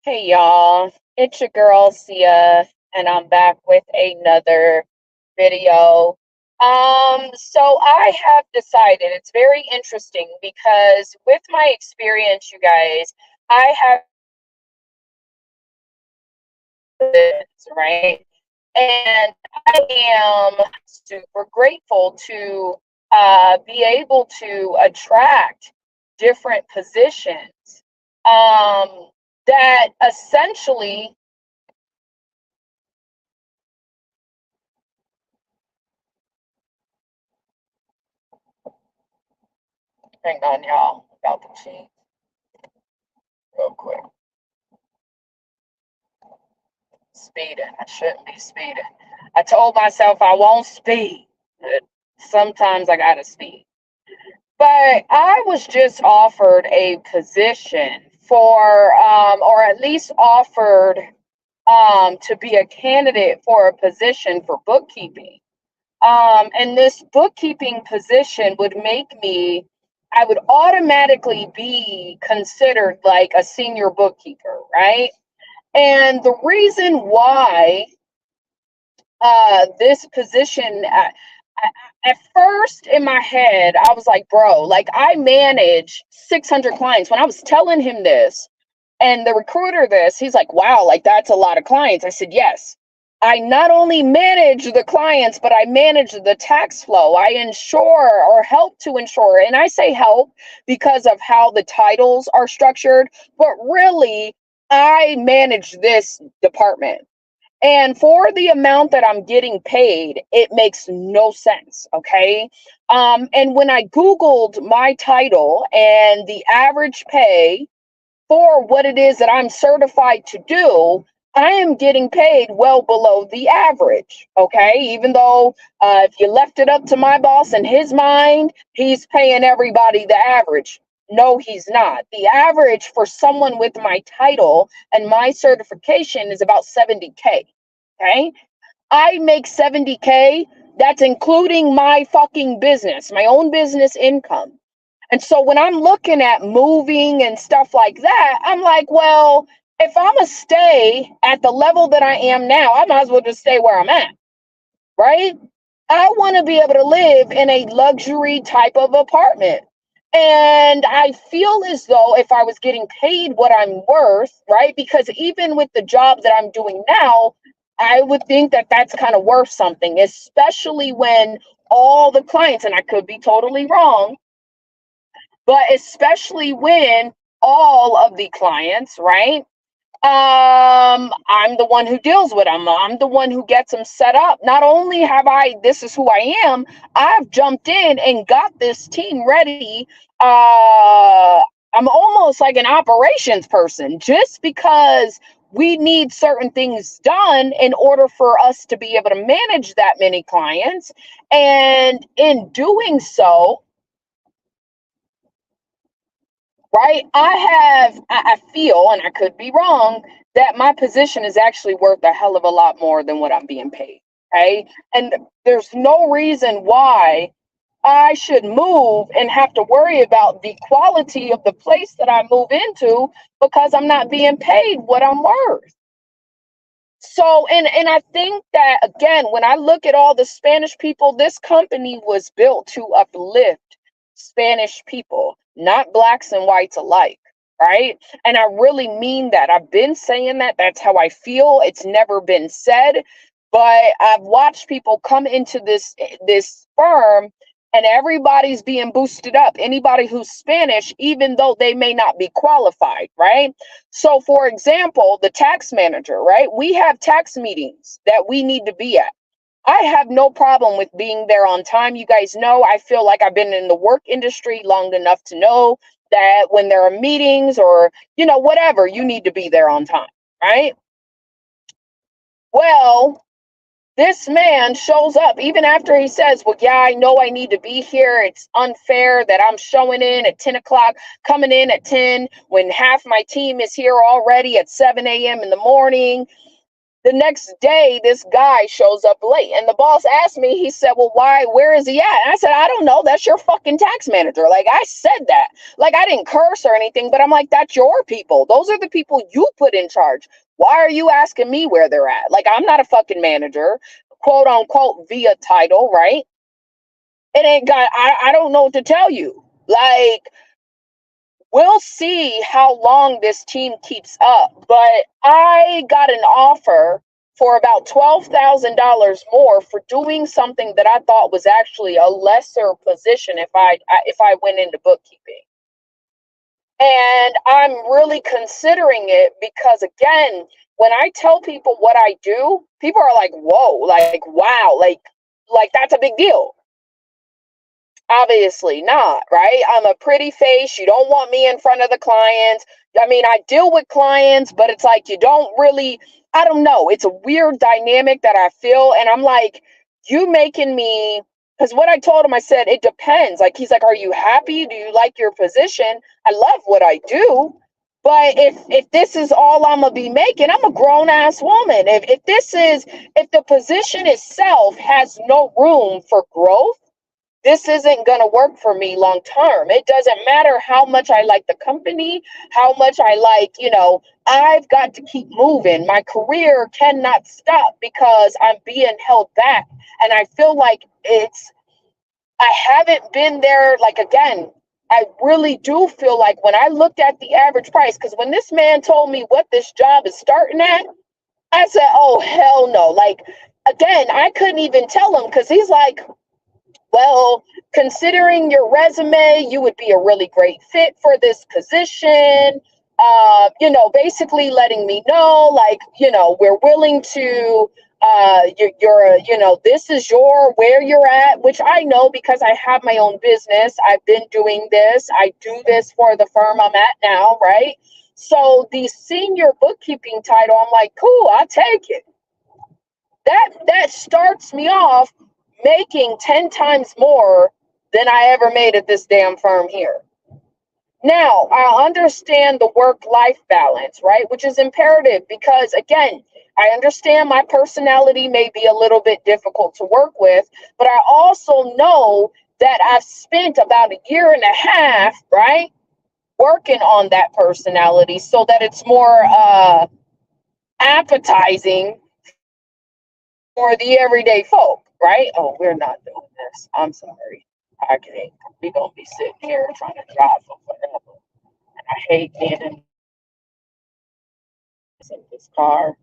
Hey y'all, it's your girl Sia, and I'm back with another video. So I have decided it's very interesting because with my experience, you guys, I have this, right? And I am super grateful to be able to attract different positions that essentially. Hang on, y'all. About to cheat real quick. Speeding. I shouldn't be speeding. I told myself I won't speed. But sometimes I gotta speed. But I was just offered a position for, or at least offered to be a candidate for a position for bookkeeping. And this bookkeeping position would make me, I would automatically be considered like a senior bookkeeper, right? And the reason why this position, at first in my head, I was like, bro, like I manage 600 clients. When I was telling him this and the recruiter this, he's like, wow, like that's a lot of clients. I said, yes. I not only manage the clients, but I manage the tax flow. I ensure or help to ensure. And I say help because of how the titles are structured, but really, I manage this department. And for the amount that I'm getting paid, it makes no sense. Okay. And when I Googled my title and the average pay for what it is that I'm certified to do, I am getting paid well below the average. Okay. Even though if you left it up to my boss in his mind, he's paying everybody the average. No, he's not. The average for someone with my title and my certification is about 70K. Okay. I make 70K. That's including my fucking business, my own business income. And so when I'm looking at moving and stuff like that, I'm like, well, if I'm going to stay at the level that I am now, I might as well just stay where I'm at, right? I want to be able to live in a luxury type of apartment. And I feel as though if I was getting paid what I'm worth, right? Because even with the job that I'm doing now, I would think that that's kind of worth something, especially when all the clients, and I could be totally wrong, but especially when all of the clients, right? I'm the one who deals with them. I'm the one who gets them set up. Not only have I, this is who I am, I've jumped in and got this team ready. I'm almost like an operations person just because we need certain things done in order for us to be able to manage that many clients. And in doing so, right? I feel, and I could be wrong, that my position is actually worth a hell of a lot more than what I'm being paid. Okay. And there's no reason why I should move and have to worry about the quality of the place that I move into because I'm not being paid what I'm worth. So, and I think that again, when I look at all the Spanish people, this company was built to uplift Spanish people, not blacks and whites alike, right? And I really mean that. I've been saying that. That's how I feel. It's never been said, but I've watched people come into this firm and everybody's being boosted up. Anybody who's Spanish, even though they may not be qualified, right? So, for example, the tax manager, right? We have tax meetings that we need to be at. I have no problem with being there on time. You guys know, I feel like I've been in the work industry long enough to know that when there are meetings or, whatever, you need to be there on time, right? Well, this man shows up even after he says, well, yeah, I know I need to be here. It's unfair that I'm showing in at 10 o'clock, coming in at 10 when half my team is here already at 7 a.m. in the morning. The next day, this guy shows up late, and the boss asked me, he said, well, why, where is he at? And I said, I don't know. That's your fucking tax manager. Like, I said that. Like, I didn't curse or anything, but I'm like, that's your people. Those are the people you put in charge. Why are you asking me where they're at? Like, I'm not a fucking manager, quote unquote, via title, right? It ain't got, I don't know what to tell you. Like, we'll see how long this team keeps up. But I got an offer for about $12,000 more for doing something that I thought was actually a lesser position if I went into bookkeeping. And I'm really considering it because, again, when I tell people what I do, people are like, whoa, like, wow, like that's a big deal. Obviously not, right? I'm a pretty face. You don't want me in front of the clients. I mean, I deal with clients, but it's like you don't really, I don't know. It's a weird dynamic that I feel. And I'm like, you making me, because what I told him, I said, it depends. Like, he's like, are you happy? Do you like your position? I love what I do. But if this is all I'm gonna be making, I'm a grown ass woman. If the position itself has no room for growth, this isn't going to work for me long term. It doesn't matter how much I like the company, how much I like, I've got to keep moving. My career cannot stop because I'm being held back. And I feel like I haven't been there. Like, again, I really do feel like when I looked at the average price, because when this man told me what this job is starting at, I said, oh, hell no. Like, again, I couldn't even tell him because he's like, well, considering your resume, you would be a really great fit for this position. Basically letting me know, like, we're willing to, this is where you're at, which I know because I have my own business. I've been doing this. I do this for the firm I'm at now, right? So the senior bookkeeping title, I'm like, cool, I'll take it. That starts me off making 10 times more than I ever made at this damn firm here. Now, I understand the work-life balance, right? Which is imperative because, again, I understand my personality may be a little bit difficult to work with, but I also know that I've spent about a year and a half, right, working on that personality so that it's more appetizing for the everyday folk, right? Oh, we're not doing this. I'm sorry. I can't. We're going to be sitting here trying to drive for forever. And I hate being in this car.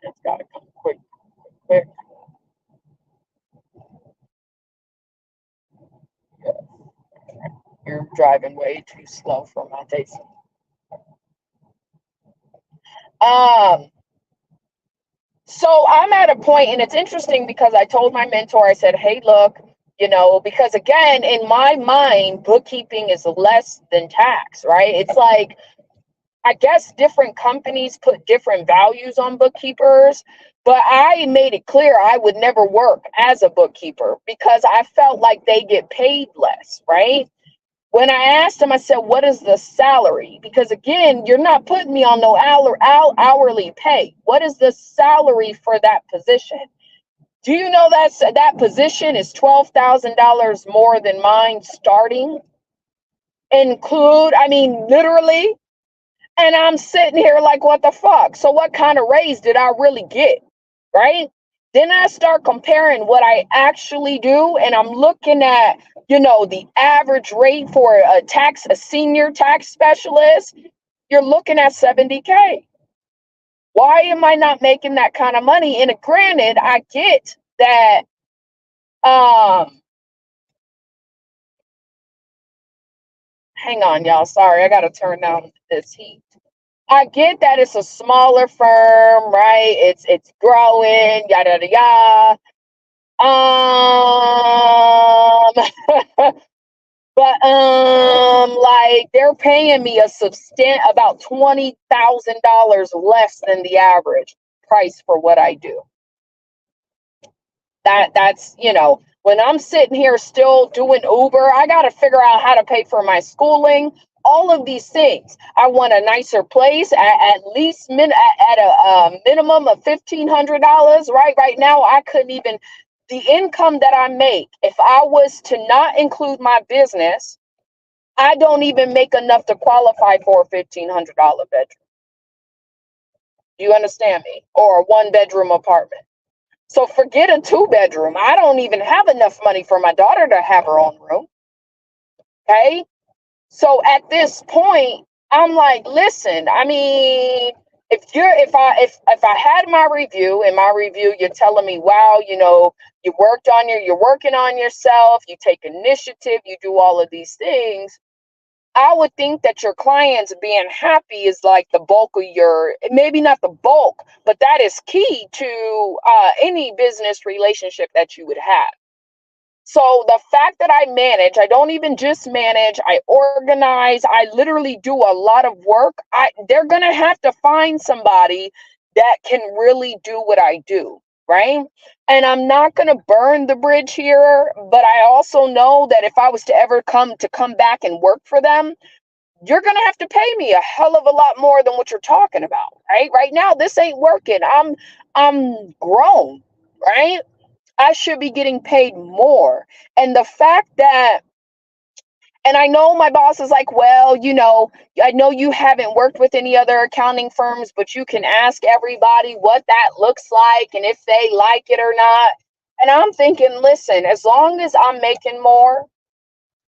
It's got to come quick. You're driving way too slow for my taste. So I'm at a point, and it's interesting because I told my mentor, I said, hey, look, because again, in my mind, bookkeeping is less than tax, right? It's like, I guess different companies put different values on bookkeepers, but I made it clear I would never work as a bookkeeper because I felt like they get paid less, right? When I asked him, I said, what is the salary? Because again, you're not putting me on no hourly pay. What is the salary for that position? Do you know that position is $12,000 more than mine starting? Literally. And I'm sitting here like, what the fuck? So what kind of raise did I really get? Right? Then I start comparing what I actually do, and I'm looking at, the average rate for a senior tax specialist. You're looking at $70K. Why am I not making that kind of money? And granted, I get that. Hang on, y'all. Sorry, I got to turn down this heat. I get that it's a smaller firm, right? It's growing, yada yada yada. But like they're paying me about $20,000 less than the average price for what I do. That's when I'm sitting here still doing Uber, I got to figure out how to pay for my schooling. all of these things. I want a nicer place at least at a minimum of $1,500. Right now, I couldn't even, the income that I make, if I was to not include my business, I don't even make enough to qualify for a $1,500 bedroom. You understand me? Or a 1-bedroom apartment. So forget a 2-bedroom. I don't even have enough money for my daughter to have her own room. Okay. So at this point, I'm like, listen, I mean, if I had my review, in my review, you're telling me, wow, you're working on yourself, you take initiative, you do all of these things. I would think that your clients being happy is like the bulk of your, maybe not the bulk, but that is key to any business relationship that you would have. So the fact that I don't even just manage, I organize, I literally do a lot of work. They're going to have to find somebody that can really do what I do, right? And I'm not going to burn the bridge here, but I also know that if I was to ever come back and work for them, you're going to have to pay me a hell of a lot more than what you're talking about, right? Right now, this ain't working. I'm grown, right? I should be getting paid more. And the fact that, and I know my boss is like, well, I know you haven't worked with any other accounting firms, but you can ask everybody what that looks like and if they like it or not. And I'm thinking, listen, as long as I'm making more,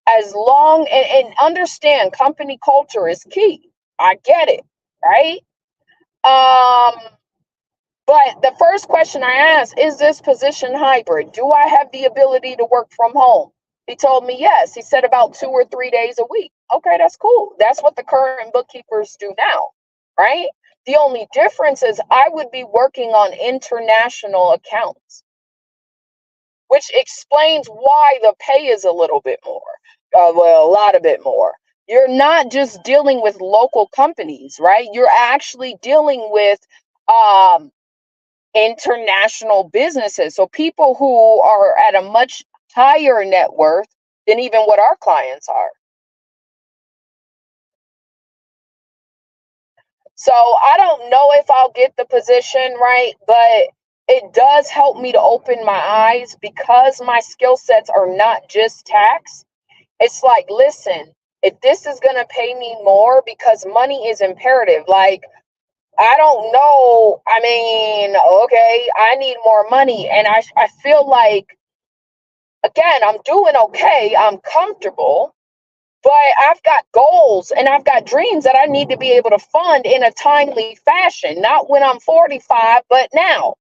and understand company culture is key. I get it, right? But the first question I asked, is this position hybrid? Do I have the ability to work from home? He told me yes. He said about 2 or 3 days a week. Okay, that's cool. That's what the current bookkeepers do now, right? The only difference is I would be working on international accounts, which explains why the pay is a little bit more. Well, a lot of bit more. You're not just dealing with local companies, right? You're actually dealing with international businesses. So people who are at a much higher net worth than even what our clients are. So I don't know if I'll get the position, right? But it does help me to open my eyes because my skill sets are not just tax. It's like, listen, if this is going to pay me more, because money is imperative. Like, I don't know. I mean, okay, I need more money. And I feel like, again, I'm doing okay. I'm comfortable, but I've got goals and I've got dreams that I need to be able to fund in a timely fashion, not when I'm 45, but now.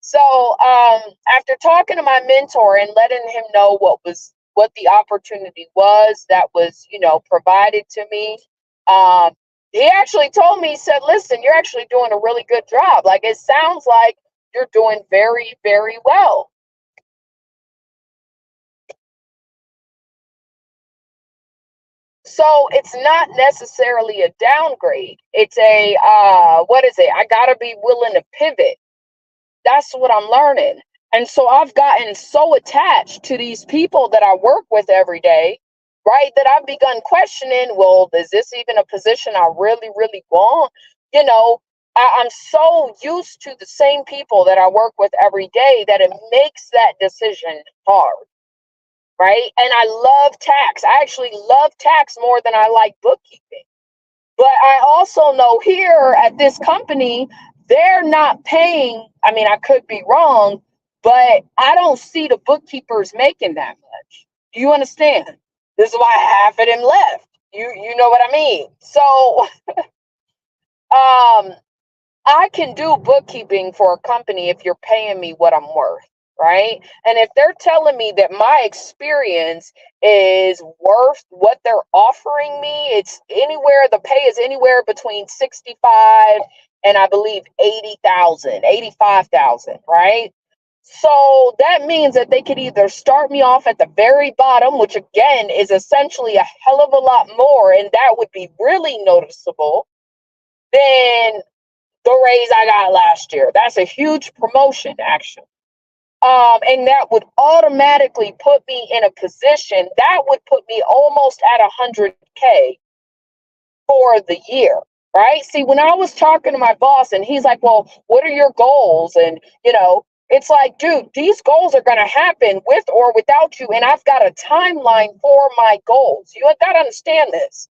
So after talking to my mentor and letting him know what the opportunity was that was, provided to me, he actually told me, he said, listen, you're actually doing a really good job. Like, it sounds like you're doing very, very well. So it's not necessarily a downgrade. It's what is it? I gotta be willing to pivot. That's what I'm learning. And so I've gotten so attached to these people that I work with every day, right? That I've begun questioning, well, is this even a position I really, really want? I'm so used to the same people that I work with every day that it makes that decision hard, right? And I love tax. I actually love tax more than I like bookkeeping. But I also know here at this company, they're not paying. I mean, I could be wrong, but I don't see the bookkeepers making that much. Do you understand? This is why half of them left. You know what I mean? So I can do bookkeeping for a company if you're paying me what I'm worth, right? And if they're telling me that my experience is worth what they're offering me, the pay is anywhere between 65 and I believe 80,000, 85,000, right? So that means that they could either start me off at the very bottom, which again is essentially a hell of a lot more, and that would be really noticeable, than the raise I got last year. That's a huge promotion, actually. And that would automatically put me in a position that would put me almost at 100K for the year, right? See, when I was talking to my boss and he's like, well, what are your goals? And, it's like, dude, these goals are going to happen with or without you. And I've got a timeline for my goals. You got to understand this.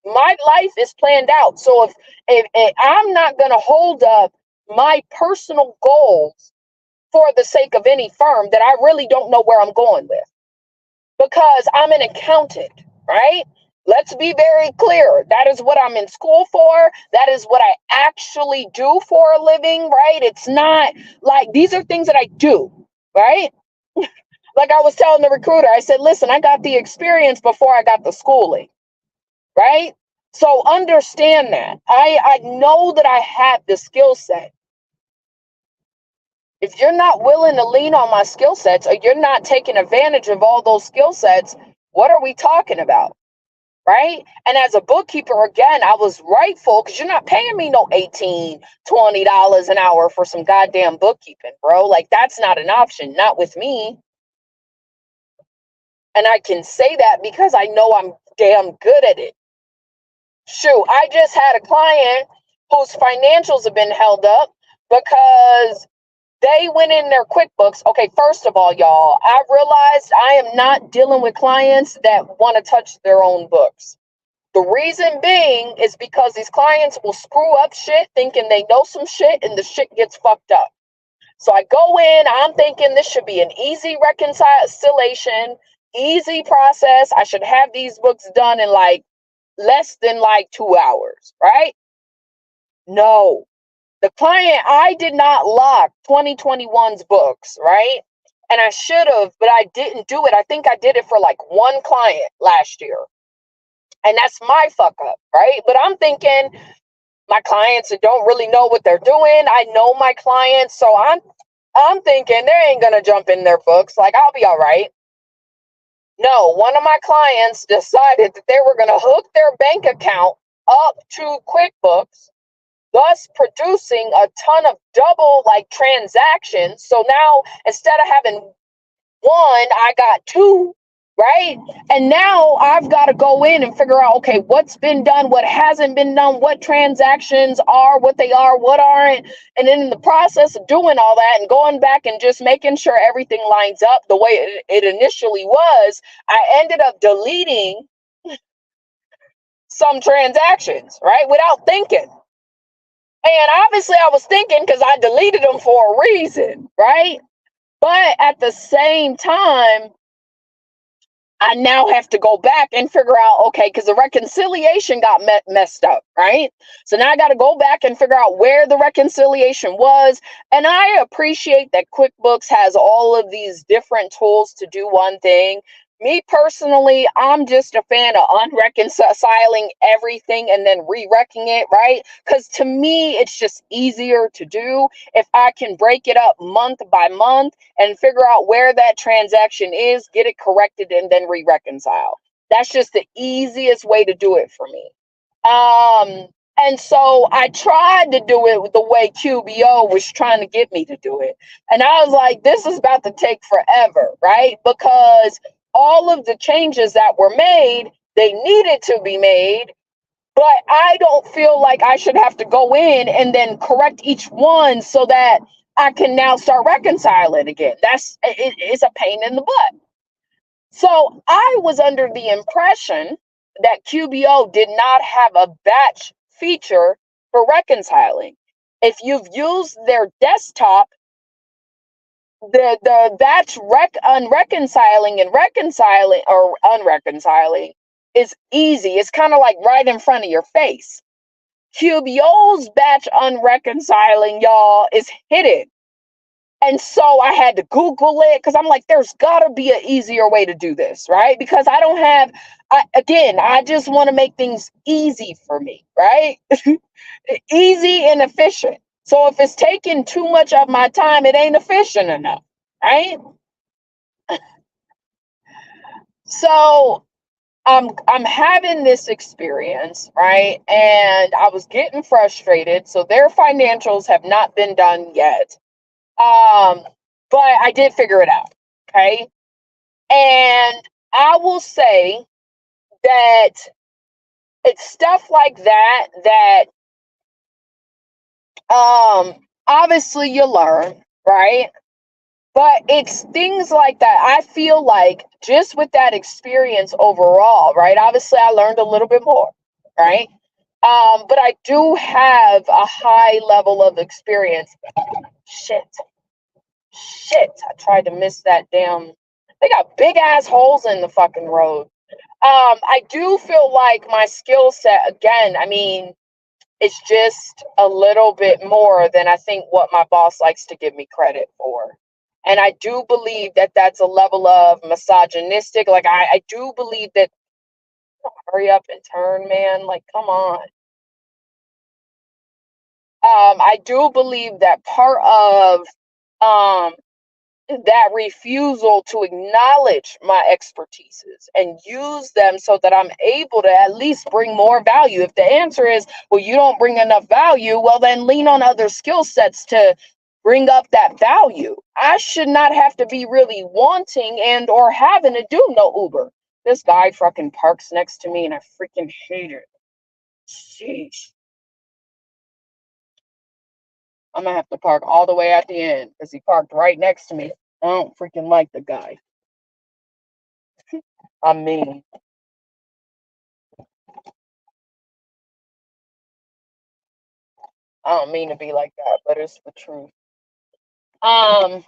My life is planned out. So if I'm not going to hold up my personal goals for the sake of any firm that I really don't know where I'm going with, because I'm an accountant, right? Let's be very clear. That is what I'm in school for. That is what I actually do for a living, right? It's not like these are things that I do, right? Like I was telling the recruiter, I said, listen, I got the experience before I got the schooling, right? So understand that. I know that I have the skill set. If you're not willing to lean on my skill sets or you're not taking advantage of all those skill sets, what are we talking about? Right? And as a bookkeeper, again, I was rightful because you're not paying me no $18, $20 an hour for some goddamn bookkeeping, bro. Like that's not an option, not with me. And I can say that because I know I'm damn good at it. Shoot, I just had a client whose financials have been held up because they went in their QuickBooks. Okay, first of all, y'all, I realized I am not dealing with clients that want to touch their own books. The reason being is because these clients will screw up shit thinking they know some shit and the shit gets fucked up. So I go in, I'm thinking this should be an easy reconciliation, easy process. I should have these books done in like less than like 2 hours, right? No. The client, I did not lock 2021's books, right? And I should have, but I didn't do it. I think I did it for like one client last year. And that's my fuck up, right? But I'm thinking my clients that don't really know what they're doing. I know my clients, so I'm thinking they ain't gonna jump in their books. Like I'll be all right. No, one of my clients decided that they were gonna hook their bank account up to QuickBooks, thus producing a ton of double like transactions. So now instead of having one, I got two, right? And now I've got to go in and figure out, okay, what's been done, what hasn't been done, what transactions are, what they are, what aren't. And then in the process of doing all that and going back and just making sure everything lines up the way it initially was, I ended up deleting some transactions, right? Without thinking. And obviously I was thinking because I deleted them for a reason, right? But at the same time, I now have to go back and figure out, okay, because the reconciliation got messed up, right? So now I got to go back and figure out where the reconciliation was. And I appreciate that QuickBooks has all of these different tools to do one thing. Me personally, I'm just a fan of unreconciling everything and then re-recking it, right? Because to me, it's just easier to do if I can break it up month by month and figure out where that transaction is, get it corrected, and then re-reconcile. That's just the easiest way to do it for me. And so I tried to do it the way QBO was trying to get me to do it. And I was like, this is about to take forever, right? Because all of the changes that were made, they needed to be made, but I don't feel like I should have to go in and then correct each one so that I can now start reconciling again. It's a pain in the butt. So I was under the impression that QBO did not have a batch feature for reconciling. If you've used their desktop, the batch unreconciling and reconciling or unreconciling is easy. It's kind of like right in front of your face. QBO's batch unreconciling, y'all, is hidden. And so I had to Google it because I'm like, there's got to be an easier way to do this, right? Because I don't have, I just want to make things easy for me, right? Easy and efficient. So if it's taking too much of my time, it ain't efficient enough, right? So I'm having this experience, right? And I was getting frustrated. So their financials have not been done yet. but I did figure it out. Okay. And I will say that it's stuff like that that obviously you learn, right? But it's things like that. I feel like just with that experience overall, right? Obviously I learned a little bit more, right? But I do have a high level of experience. Shit. I tried to miss that damn. They got big ass holes in the fucking road. I do feel like my skill set, again, I mean, it's just a little bit more than I think what my boss likes to give me credit for. And I do believe that that's a level of misogynistic. Like, I do believe that, hurry up and turn, man. Like, come on. I do believe that part of um, that refusal to acknowledge my expertises and use them so that I'm able to at least bring more value. If the answer is, well, you don't bring enough value, well, then lean on other skill sets to bring up that value. I should not have to be really wanting and or having to do no Uber. This guy fucking parks next to me and I freaking hate it. Sheesh. I'm gonna have to park all the way at the end because he parked right next to me. I don't freaking like the guy. I mean, I don't mean to be like that, but it's the truth. Um,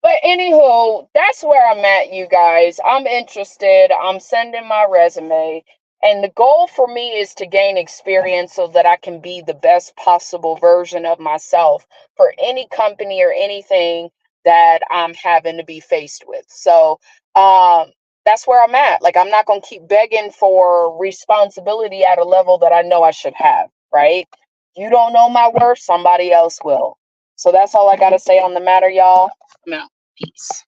but anywho, that's where I'm at, you guys. I'm interested. I'm sending my resume. And the goal for me is to gain experience so that I can be the best possible version of myself for any company or anything that I'm having to be faced with. So that's where I'm at. Like, I'm not going to keep begging for responsibility at a level that I know I should have, right? You don't know my worth, somebody else will. So that's all I got to say on the matter, y'all. I'm out. Peace.